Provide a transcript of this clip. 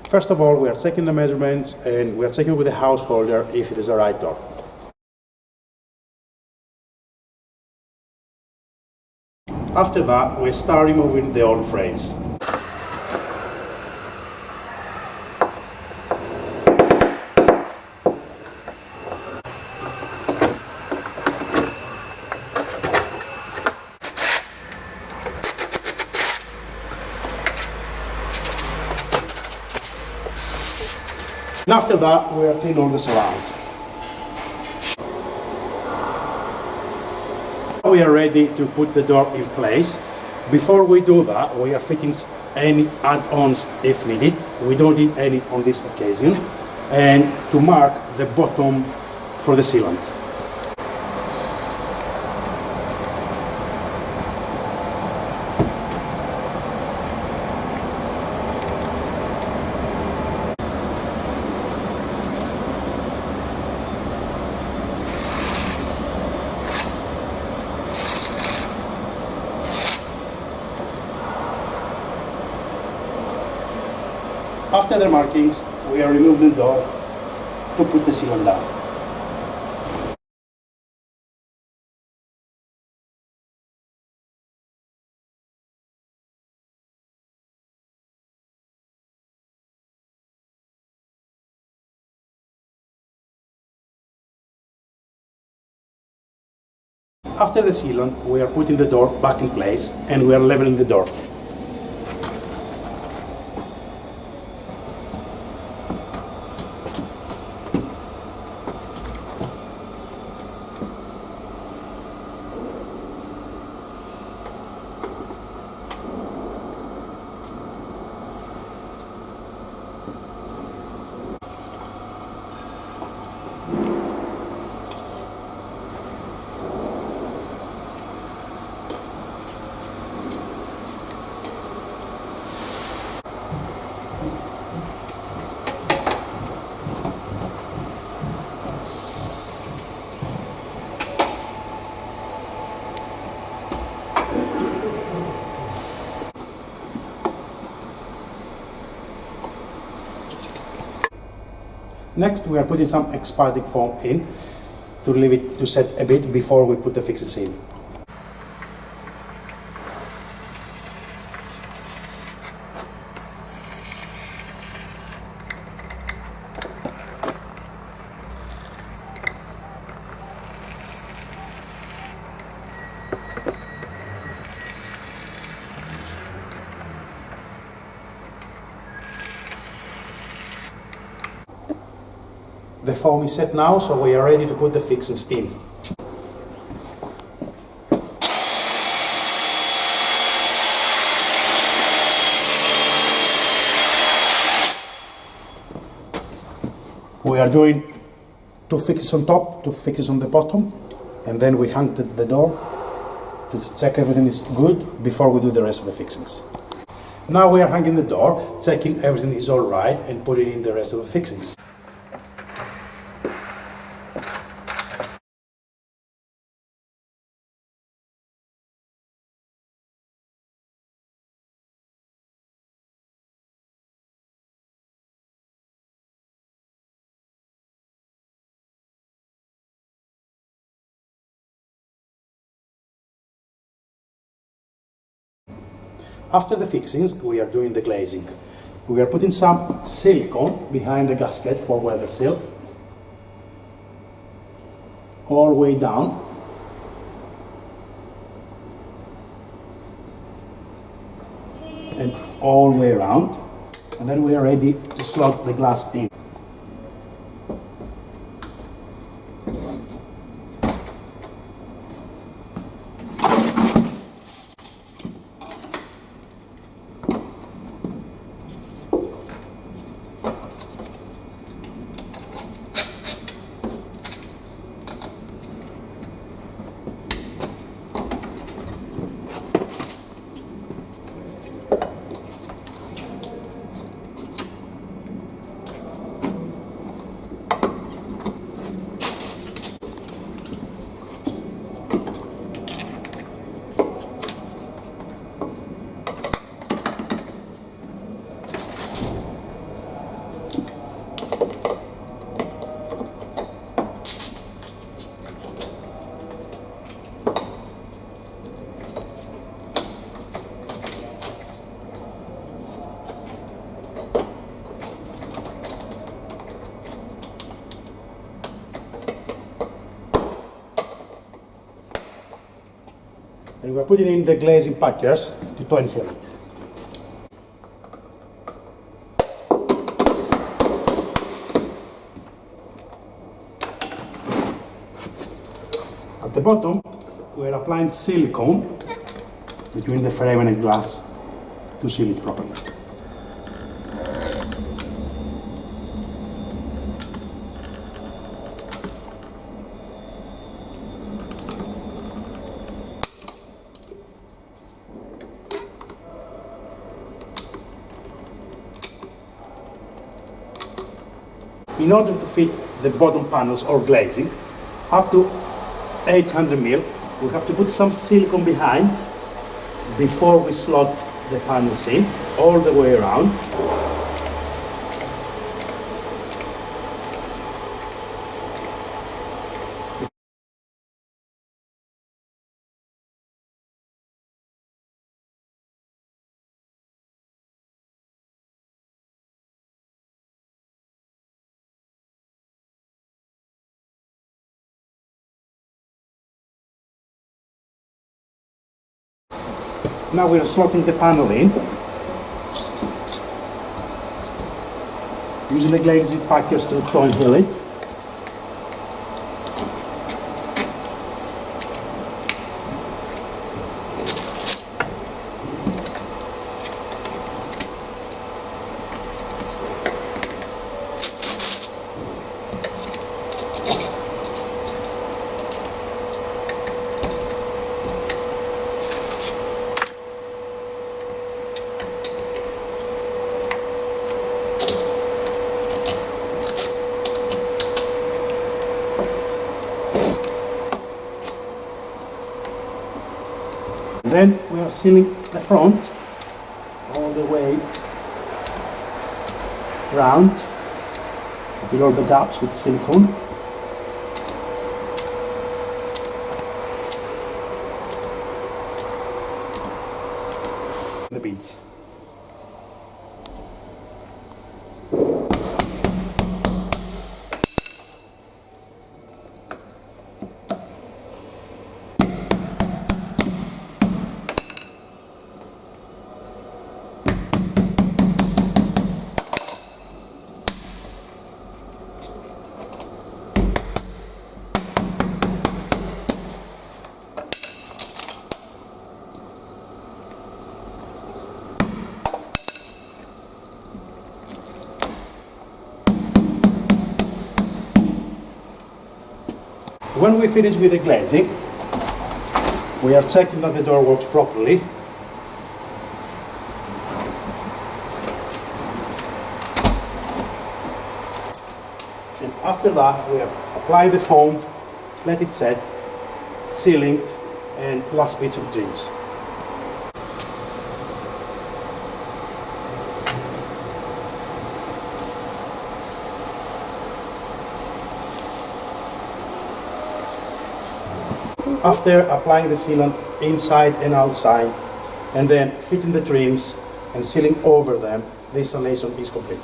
First of all, we are checking the measurements and we are checking with the house holder if it is the right door. After that, we start removing the old frames. And after that, we are cleaning all the surround. We are ready to put the door in place. Before we do that, we are fitting any add-ons if needed. We don't need any on this occasion. And to mark the bottom for the sealant. After the markings, we are removing the door to put the sealant down. After the sealant, we are putting the door back in place and we are leveling the door. Next, we are putting some expanding foam in to leave it to set a bit before we put the fixes in. The foam is set now, so we are ready to put the fixings in. We are doing 2 fixes on top, 2 fixes on the bottom, and then we hang the door to check everything is good before we do the rest of the fixings. Now we are hanging the door, checking everything is all right and putting in the rest of the fixings. After the fixings, we are doing the glazing. We are putting some silicone behind the gasket for weather seal, all the way down. And all the way around. And then we are ready to slot the glass in. And we're putting in the glazing packers to tone fill it. At the bottom, we're applying silicone between the frame and the glass to seal it properly. In order to fit the bottom panels or glazing up to 800 mil, we have to put some silicone behind before we slot the panels in all the way around. Now we're slotting the panel in using the glazing packers to tone fill it. Then we are sealing the front all the way round. Fill all the gaps with silicone. The beads. When we finish with the glazing, we are checking that the door works properly. And after that, we apply the foam, let it set, sealing, and last bits of trims. After applying the sealant inside and outside, and then fitting the trims and sealing over them, the installation is complete.